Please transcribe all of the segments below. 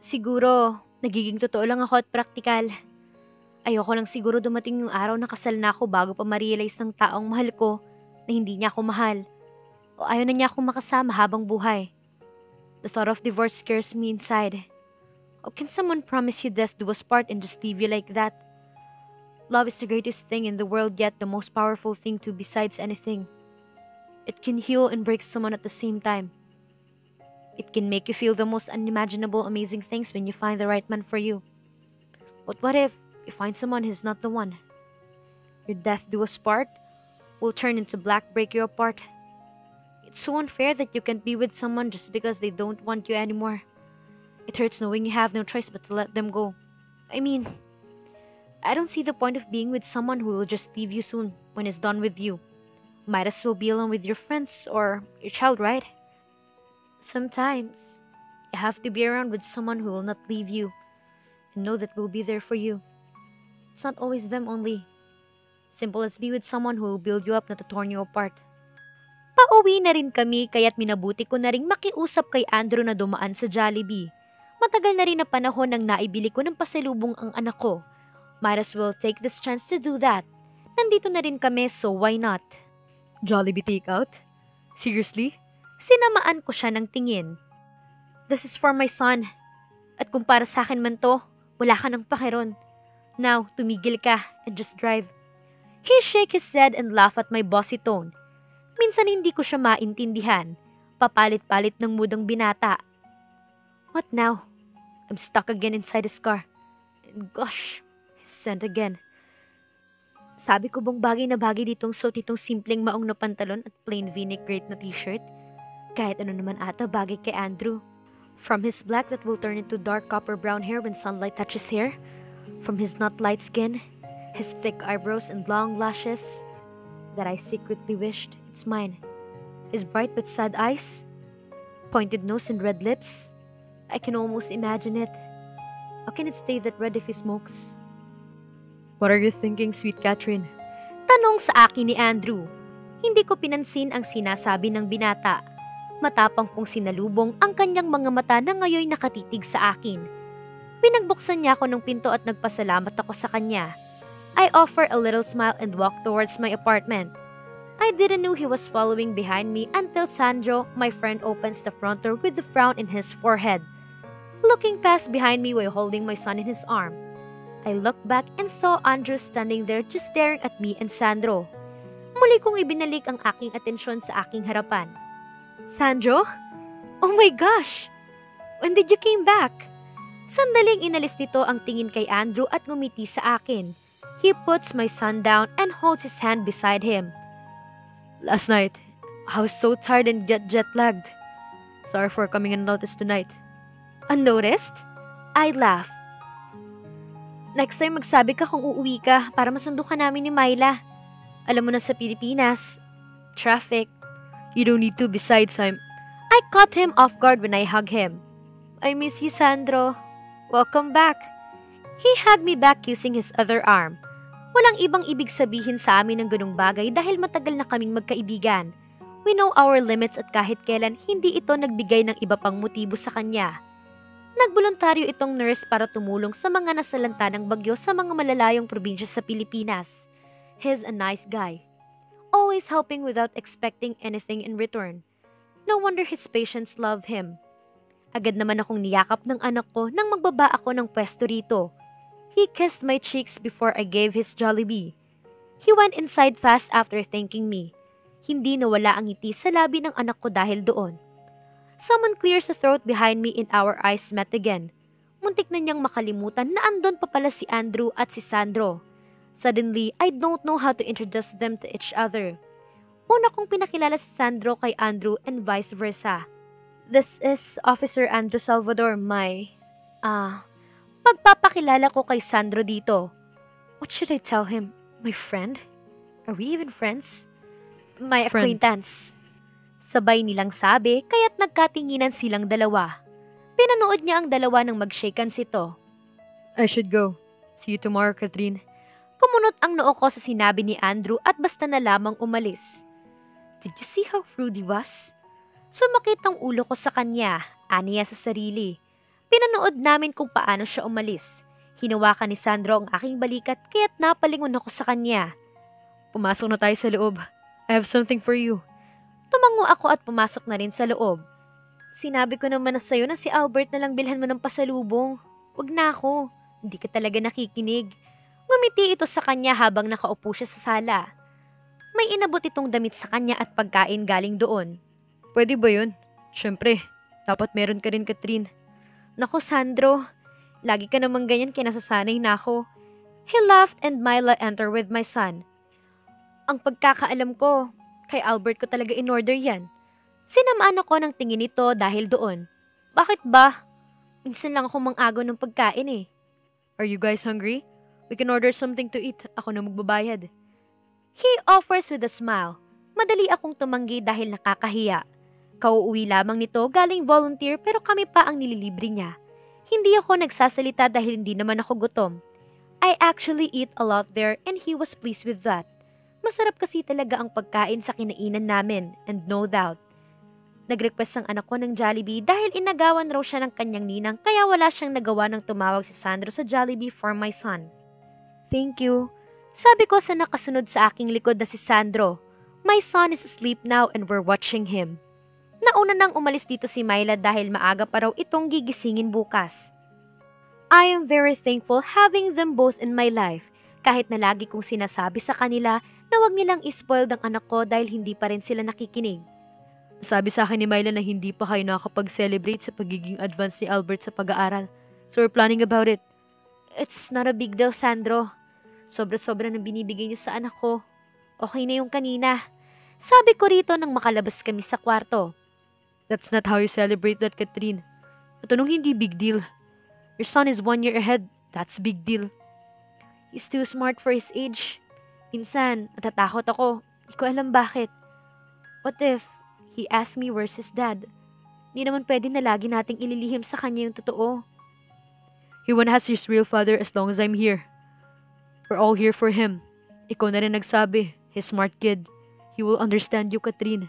Siguro, nagiging totoo lang ako at praktikal. Ayoko lang siguro dumating yung araw na kasal na ako bago pa ma-realize ng taong mahal ko na hindi niya ako mahal o ayaw na niya akong makasama habang buhay. The thought of divorce scares me inside. How can someone promise you death do us part and just leave you like that? Love is the greatest thing in the world, yet the most powerful thing too besides anything. It can heal and break someone at the same time. It can make you feel the most unimaginable amazing things when you find the right man for you. But what if you find someone who's not the one? Your death do us part will turn into black, break you apart. It's so unfair that you can't be with someone just because they don't want you anymore. It hurts knowing you have no choice but to let them go. I mean, I don't see the point of being with someone who will just leave you soon when it's done with you. Might as well be alone with your friends or your child, right? Sometimes, you have to be around with someone who will not leave you and know that will be there for you. It's not always them only. Simple as be with someone who will build you up, not to torn you apart. Pauwi na rin kami kaya't minabuti ko na ring makiusap kay Andrew na dumaan sa Jollibee. Matagal na rin na panahon nang naibili ko ng pasalubong ang anak ko. Might as well take this chance to do that. Nandito na rin kami, so why not? Jollibee takeout? Seriously? Sinamaan ko siya ng tingin. This is for my son. At kung para sa akin man to, wala ka ng pakiron. Now, tumigil ka and just drive. He shake his head and laugh at my bossy tone. Minsan hindi ko siya maintindihan. Papalit-palit ng mudang binata. What now? I'm stuck again inside his car. And gosh, he's sent again. Sabi ko bang bagay na bagay ditong suot itong simpleng maong na pantalon at plain v-neck great na t-shirt? Kahit ano naman ata bagay kay Andrew. From his black that will turn into dark copper brown hair when sunlight touches hair. From his not light skin, his thick eyebrows and long lashes that I secretly wished it's mine. His bright but sad eyes, pointed nose and red lips. I can almost imagine it. How can it stay that red if he smokes? What are you thinking, sweet Catherine? Tanong sa akin ni Andrew. Hindi ko pinansin ang sinasabi ng binata. Matapang kong sinalubong ang kanyang mga mata na ngayon nakatitig sa akin. Pinagbuksan niya ako ng pinto at nagpasalamat ako sa kanya. I offer a little smile and walk towards my apartment. I didn't know he was following behind me until Sandro, my friend, opens the front door with a frown in his forehead. Looking past behind me while holding my son in his arm. I looked back and saw Andrew standing there just staring at me and Sandro. Muli kong ibinalik ang aking atensyon sa aking harapan. Sandro? Oh my gosh! When did you came back? Sandaling inalis nito ang tingin kay Andrew at ngumiti sa akin. He puts my son down and holds his hand beside him. Last night, I was so tired and jet-lagged. Sorry for coming unnoticed tonight. Unnoticed? I laugh. Next time magsabi ka kung uuwi ka para masundo ka namin ni Myla. Alam mo na sa Pilipinas, traffic. You don't need to, besides I caught him off guard when I hug him. I miss you, Sandro. Welcome back. He hugged me back kissing his other arm. Walang ibang ibig sabihin sa amin ng ganung bagay dahil matagal na kaming magkaibigan. We know our limits at kahit kailan hindi ito nagbigay ng iba pang motibo sa kanya. Nagboluntaryo itong nurse para tumulong sa mga nasalanta ng bagyo sa mga malalayong probinsya sa Pilipinas. He's a nice guy. Always helping without expecting anything in return. No wonder his patients love him. Agad naman akong niyakap ng anak ko nang magbaba ako ng pwesto rito. He kissed my cheeks before I gave his Jollibee. He went inside fast after thanking me. Hindi nawala ang ngiti sa labi ng anak ko dahil doon. Someone clears the throat behind me and our eyes met again. Muntik na niyang makalimutan na andon pa pala si Andrew at si Sandro. Suddenly, I don't know how to introduce them to each other. Una kong pinakilala si Sandro kay Andrew and vice versa. This is Officer Andrew Salvador, pagpapakilala ko kay Sandro dito. What should I tell him? My friend? Are we even friends? My acquaintance. Sabay nilang sabi, kaya't nagkatinginan silang dalawa. Pinanood niya ang dalawa nang mag-shakean sito. I should go. See you tomorrow, Catherine. Kumunot ang noo ko sa sinabi ni Andrew at basta na lamang umalis. Did you see how rude he was? Sumakit ang ulo ko sa kanya, aniya sa sarili. Pinanood namin kung paano siya umalis. Hinawakan ni Sandro ang aking balikat kaya't napalingon ako sa kanya. Pumasok na tayo sa loob. I have something for you. Tumango ako at pumasok na rin sa loob. Sinabi ko naman na sa'yo na si Albert na lang bilhan mo ng pasalubong. Wag na ako. Hindi ka talaga nakikinig. Ngumiti ito sa kanya habang nakaupo siya sa sala. May inabot itong damit sa kanya at pagkain galing doon. Pwede ba yun? Siyempre, dapat meron ka rin, Catherine. Naku, Sandro. Lagi ka namang ganyan kinasasanay na ako. He laughed and Myla entered with my son. Ang pagkakaalam ko, kay Albert ko talaga in-order yan. Sinamaan ako ng tingin nito dahil doon. Bakit ba? Minsan lang ako mang-agaw ng pagkain eh. Are you guys hungry? We can order something to eat. Ako na magbabayad. He offers with a smile. Madali akong tumanggi dahil nakakahiya. Kauuwi lamang nito galing volunteer pero kami pa ang nililibre niya. Hindi ako nagsasalita dahil hindi naman ako gutom. I actually eat a lot there and he was pleased with that. Masarap kasi talaga ang pagkain sa kinainan namin and no doubt. Nag-request ang anak ko ng Jollibee dahil inagawan raw siya ng kanyang ninang kaya wala siyang nagawa ng tumawag si Sandro sa Jollibee for my son. Thank you. Sabi ko sa nakasunod sa aking likod na si Sandro. My son is asleep now and we're watching him. Nauna nang umalis dito si Myla dahil maaga pa raw itong gigisingin bukas. I am very thankful having them both in my life kahit na lagi kong sinasabi sa kanila na wag nilang ispoil ang anak ko dahil hindi pa rin sila nakikinig. Sabi sa akin ni Myla na hindi pa kayo nakakapag-celebrate sa pagiging advanced ni Albert sa pag-aaral. So we're planning about it. It's not a big deal, Sandro. Sobra-sobra nang binibigay niyo sa anak ko. Okay na yung kanina. Sabi ko rito nang makalabas kami sa kwarto. That's not how you celebrate that, Catherine. At anong hindi big deal? Your son is 1 year ahead. That's big deal. He's too smart for his age. Minsan, natatakot ako. Hindi ko alam bakit. What if he asked me where's his dad? Hindi naman pwede na lagi nating ililihim sa kanya yung totoo. He won't has his real father as long as I'm here. We're all here for him. Ikaw na rin nagsabi. He's smart kid. He will understand you, Catherine.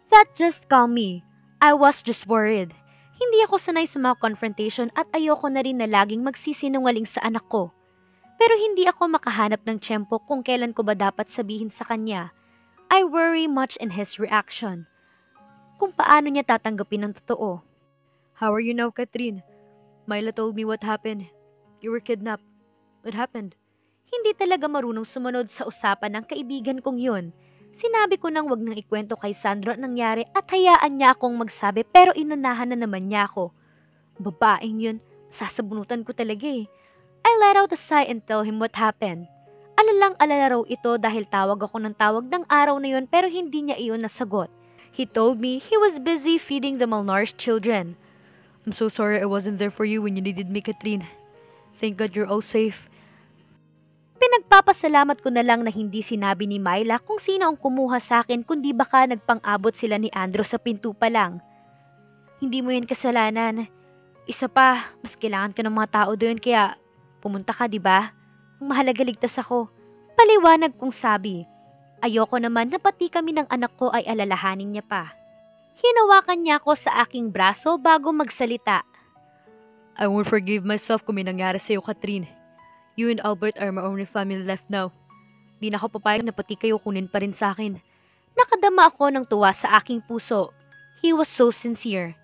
That just calmed me. I was just worried. Hindi ako sanay sa mga confrontation at ayoko na rin na laging magsisinungaling sa anak ko. Pero hindi ako makahanap ng tiyempo kung kailan ko ba dapat sabihin sa kanya. I worry much in his reaction. Kung paano niya tatanggapin ang totoo. How are you now, Catherine? Myla told me what happened. You were kidnapped. What happened? Hindi talaga marunong sumunod sa usapan ng kaibigan kong yun. Sinabi ko nang wag nang ikwento kay Sandro ang nangyari at hayaan niya akong magsabi pero inunahan na naman niya ako. Babaeng yun, sasabunutan ko talaga eh. I let out a sigh and tell him what happened. Alalang-alala raw ito dahil tawag ako ng tawag ng araw na yun pero hindi niya iyon nasagot. He told me he was busy feeding the malnourished children. I'm so sorry I wasn't there for you when you needed me, Catherine. Thank God you're all safe. Pinagpapasalamat ko na lang na hindi sinabi ni Myla kung sino ang kumuha sa akin kundi baka nagpang-abot sila ni Andrew sa pinto pa lang. Hindi mo yan kasalanan. Isa pa, mas kailangan ka ng mga tao doon kaya pumunta ka, di ba? Ang mahalaga ligtas ako. Paliwanag kong sabi. Ayoko naman na pati kami ng anak ko ay alalahanin niya pa. Hinawakan niya ako sa aking braso bago magsalita. I won't forgive myself kung may nangyari sa'yo, Catherine. You and Albert are my only family left now. Di na ako papayag na pati kayo kunin pa rin sa akin. Nakadama ako ng tuwa sa aking puso. He was so sincere.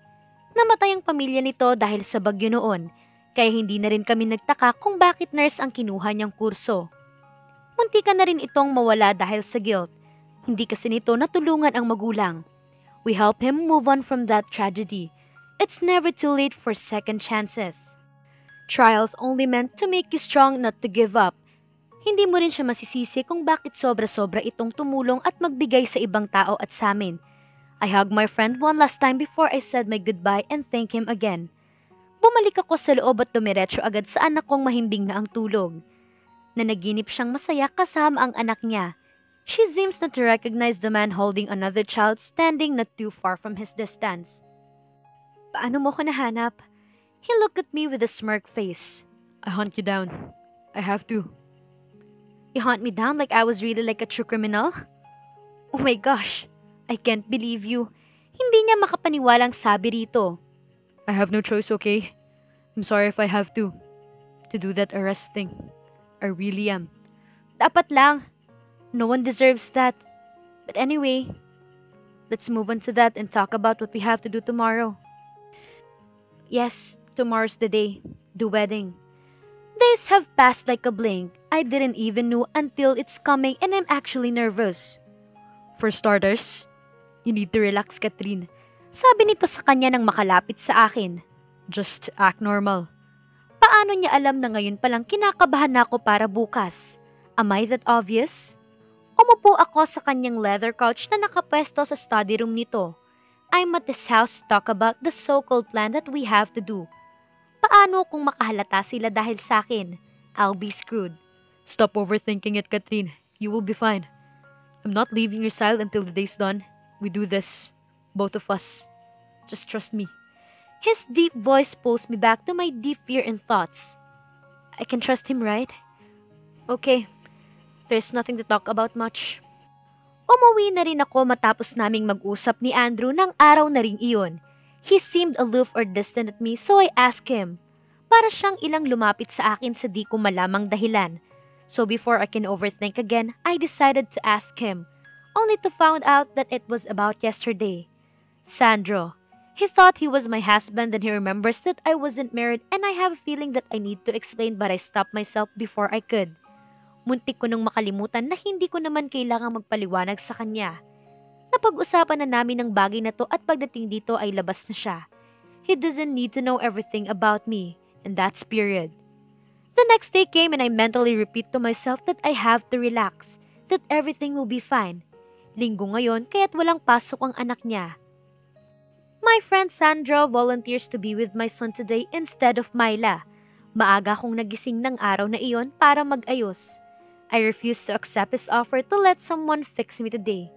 Namatay ang pamilya nito dahil sa bagyo noon, kaya hindi na rin kami nagtaka kung bakit nurse ang kinuha niyang kurso. Muntika na rin itong mawala dahil sa guilt. Hindi kasi nito natulungan ang magulang. We help him move on from that tragedy. It's never too late for second chances. Trials only meant to make you strong not to give up. Hindi mo rin siya masisisi kung bakit sobra-sobra itong tumulong at magbigay sa ibang tao at sa amin. I hugged my friend one last time before I said my goodbye and thank him again. Bumalik ako sa loob at dumiretso agad sa anak kong mahimbing na ang tulog. Nanaginip siyang masaya kasama ang anak niya. She seems not to recognize the man holding another child standing not too far from his distance. Paano mo ko nahanap? He looked at me with a smirk face. I hunt you down. I have to. You hunt me down like I was really like a true criminal? Oh my gosh, I can't believe you. Hindi niya makapaniwalang sabi rito. I have no choice, okay? I'm sorry if I have to do that arrest thing. I really am. Dapat lang. No one deserves that. But anyway, let's move on to that and talk about what we have to do tomorrow. Yes, tomorrow's the day. The wedding. Days have passed like a blink. I didn't even know until it's coming and I'm actually nervous. For starters, you need to relax, Catherine. Sabi nito sa kanya nang makalapit sa akin. Just act normal. Paano niya alam na ngayon palang kinakabahan na ako para bukas? Am I that obvious? Umupo ako sa kanyang leather couch na nakapwesto sa study room nito. I'm at this house to talk about the so-called plan that we have to do. Paano kung makahalata sila dahil sa akin? I'll be screwed. Stop overthinking it, Catherine. You will be fine. I'm not leaving your side until the day's done. We do this. Both of us. Just trust me. His deep voice pulls me back to my deep fear and thoughts. I can trust him, right? Okay. There's nothing to talk about much. Umuwi na rin ako matapos naming mag-usap ni Andrew ng araw na ring iyon. He seemed aloof or distant at me, so I asked him. Para siyang ilang lumapit sa akin sa di ko malamang dahilan. So before I can overthink again, I decided to ask him, only to find out that it was about yesterday. Sandro. He thought he was my husband and he remembers that I wasn't married and I have a feeling that I need to explain but I stopped myself before I could. Muntik ko nung makalimutan na hindi ko naman kailangang magpaliwanag sa kanya. Napag-usapan na namin ang bagay na to at pagdating dito ay labas na siya. He doesn't need to know everything about me, and that's period. The next day came and I mentally repeat to myself that I have to relax, that everything will be fine. Linggo ngayon kaya't walang pasok ang anak niya. My friend Sandra volunteers to be with my son today instead of Myla. Maaga akong nagising ng araw na iyon para mag-ayos. I refuse to accept his offer to let someone fix me today.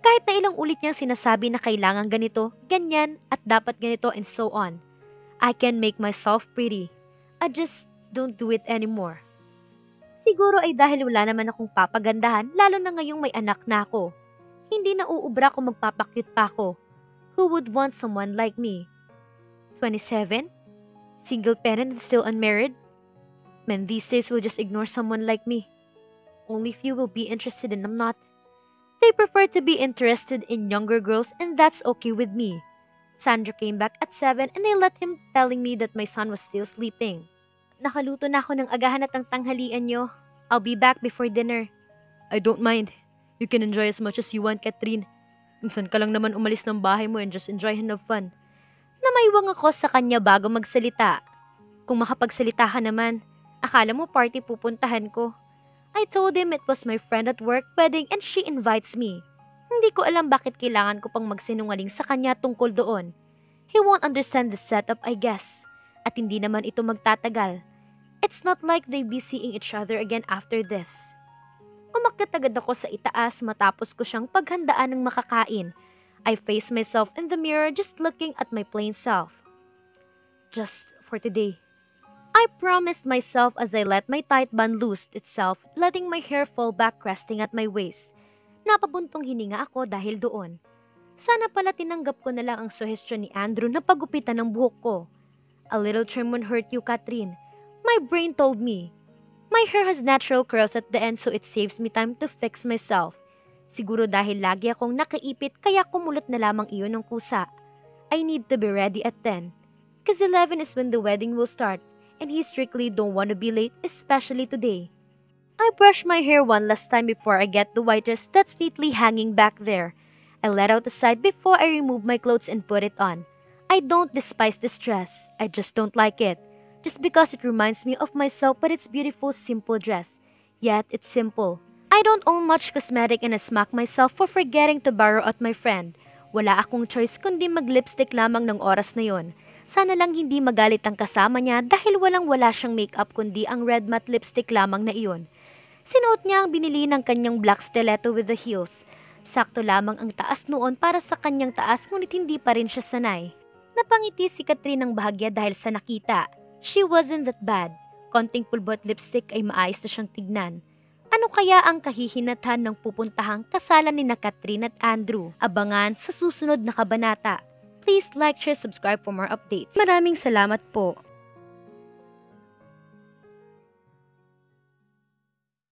Kahit na ilang ulit niyang sinasabi na kailangan ganito, ganyan, at dapat ganito and so on. I can make myself pretty. I just don't do it anymore. Siguro ay dahil wala naman akong papagandahan lalo na ngayong may anak na ako. Hindi na uubra kung magpapakyut pa ako. Who would want someone like me? 27? Single parent and still unmarried? Men these days will just ignore someone like me. Only few will be interested and I'm not. They prefer to be interested in younger girls and that's okay with me. Sandra came back at 7 and I let him telling me that my son was still sleeping. Nakaluto na ako ng agahan at ang tanghalian nyo. I'll be back before dinner. I don't mind. You can enjoy as much as you want, Catherine. Minsan ka lang naman umalis ng bahay mo and just enjoy and have fun. Namaywang ako sa kanya bago magsalita. Kung makapagsalita ka naman, akala mo party pupuntahan ko. I told him it was my friend at work wedding and she invites me. Hindi ko alam bakit kailangan ko pang magsinungaling sa kanya tungkol doon. He won't understand the setup, I guess. At hindi naman ito magtatagal. It's not like they'll be seeing each other again after this. Umakyat agad ako sa itaas matapos ko siyang paghandaan ng makakain. I faced myself in the mirror just looking at my plain self. Just for today. I promised myself as I let my tight bun loose itself, letting my hair fall back resting at my waist. Napabuntong hininga ako dahil doon. Sana pala tinanggap ko na lang ang suggestion ni Andrew na pagupitan ng buhok ko. A little trim won't hurt you, Catherine. My brain told me. My hair has natural curls at the end so it saves me time to fix myself. Siguro dahil lagi akong nakaipit kaya kumulot na lamang iyon ng kusa. I need to be ready at 10. Cause 11 is when the wedding will start and he strictly don't want to be late, especially today. I brush my hair one last time before I get the white dress that's neatly hanging back there. I let out the side before I remove my clothes and put it on. I don't despise this dress, I just don't like it. Just because it reminds me of myself but it's beautiful simple dress. Yet it's simple. I don't own much cosmetic and I smack myself for forgetting to borrow at my friend. Wala akong choice kundi mag-lipstick lamang ng oras na yon. Sana lang hindi magalit ang kasama niya dahil walang-wala siyang makeup kundi ang red matte lipstick lamang na iyon. Sinuot niya ang binili ng kanyang black stiletto with the heels. Sakto lamang ang taas noon para sa kanyang taas ngunit hindi pa rin siya sanay. Napangiti si Catherine ng bahagya dahil sa nakita. She wasn't that bad. Konting pulbo at lipstick ay maayos na siyang tignan. Ano kaya ang kahihinathan ng pupuntahang kasalan ni na Catherine at Andrew? Abangan sa susunod na kabanata. Please like, share, subscribe for more updates. Maraming salamat po.